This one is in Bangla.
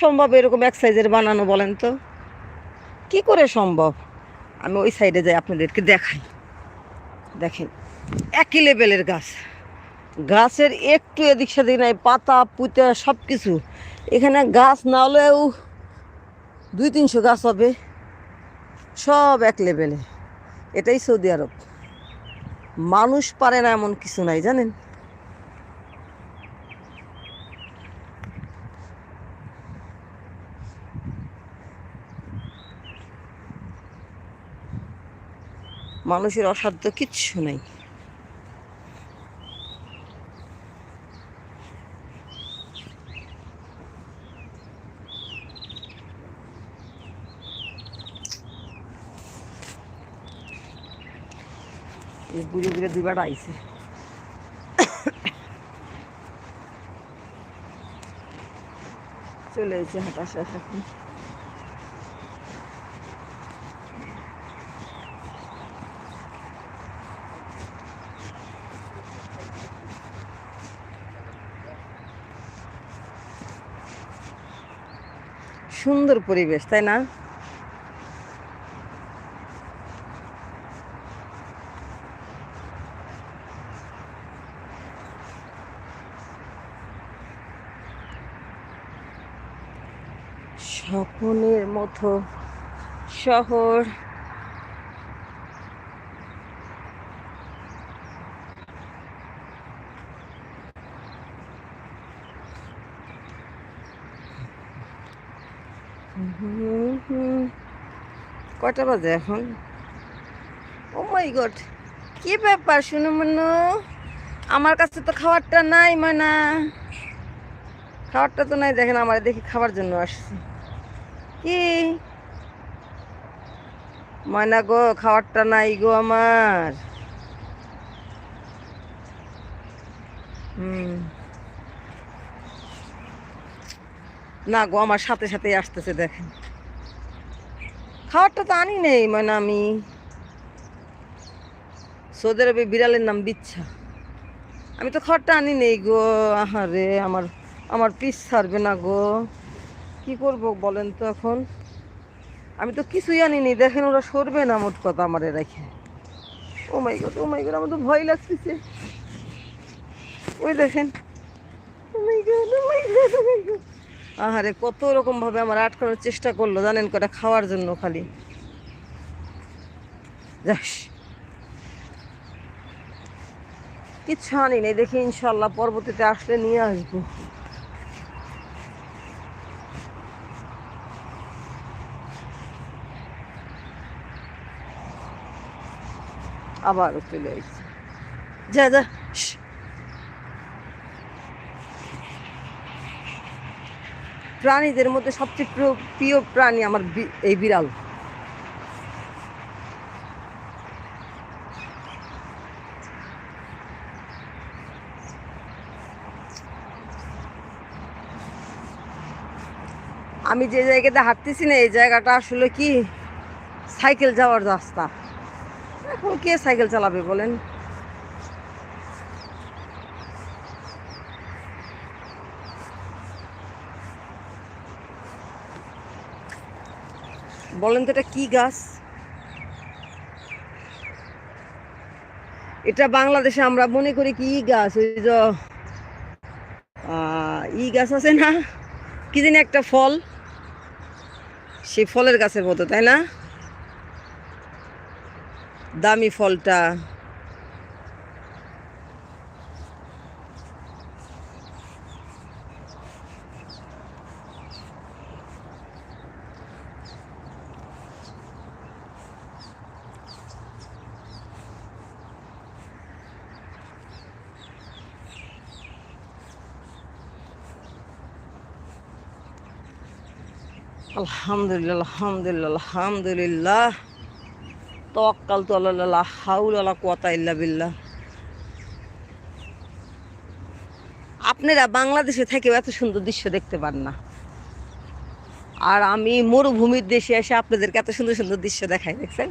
সম্ভব এরকম এক সাইজের বানানো বলেন তো? কি করে সম্ভব? আমি ওই সাইডে যাই আপনাদেরকে দেখাই। দেখেন একই লেভেলের গাছ, গাছের একটু এদিক সেদিক নাই, পাতা পুঁতা সব কিছু। এখানে গাছ না হলেও 200-300 গাছ হবে, সব এক লেভেলে। এটাই সৌদি আরব। মানুষ পারে না এমন কিছু নাই, জানেন? মানুষের অসাধ্য কিচ্ছু নাই। বুড়ি বুড়ে দুবার আইছে। চলে এসেছে হাঁটা শেষ এখন। সুন্দর পরিবেশ, তাই না? স্বপ্নের মতো শহর। কয়টা বাজে এখন? ও মাই গড, কি ব্যাপার শুনো মনু? আমার কাছে তো খাবারটা নাই, মানা খাবারটা তো নাই। দেখেন আমার দেখি খাবার জন্য আসছে। কি ময়না গো, খাবারটা নাই গো আমার। না গো, আমার সাথে সাথেই আসতেছে। দেখেন খাবারটা তো আনি নেই, মানে আমি সৌদি আরবে বিড়ালের নাম বিচ্ছা। আমি তো খাবারটা আনি নেই গো। আহারে, আমার আমার পিস ছাড়বে না গো। কি করব বলেন তো এখন? আমি তো কিছুই আনিনি। দেখেন ওরা সরবে না মোট কথা আমারে রেখে। ও মাই গড, ও মাই গড, আমার তো ভয় লাগতেছে। ওই দেখেন, ও মাই গড, ও মাই গড, ও মাই গড। আহারে, কত রকম ভাবে আমার আটকানোর চেষ্টা করলো জানেন, কটা খাওয়ার জন্য খালি। যাস, কিচ্ছু আনি নেই। দেখি ইনশাল্লাহ পরবর্তীতে আসলে নিয়ে আসবো। আবারও চলে এসেছে। যা যা। প্রাণীদের মধ্যে সবচেয়ে প্রিয় প্রাণী আমার এই বিড়াল। আমি যে জায়গাতে হাঁটতেছি না, এই জায়গাটা আসলে কি সাইকেল যাওয়ার রাস্তা। এখন কে সাইকেল চালাবে বলেন? বলেন তো এটা কি গাছ? এটা বাংলাদেশে আমরা মনে করি কি গাছ, ওই যে গাছ আছে না, কি জানি একটা ফল, সেই ফলের গাছের মতো, তাই না? দামি ফলটা। আলহামদুলিল্লাহ, আলহামদুলিল্লাহ, আলহামদুলিল্লাহ। তাওয়াক্কালতু আলাল্লাহ, লা হাওলা ওয়ালা কুওয়াতা ইল্লা বিল্লাহ। আপনারা বাংলাদেশে থেকেও এত সুন্দর দৃশ্য দেখতে পান না, আর আমি মরুভূমির দেশে এসে আপনাদেরকে এত সুন্দর সুন্দর দৃশ্য দেখাই, দেখছেন?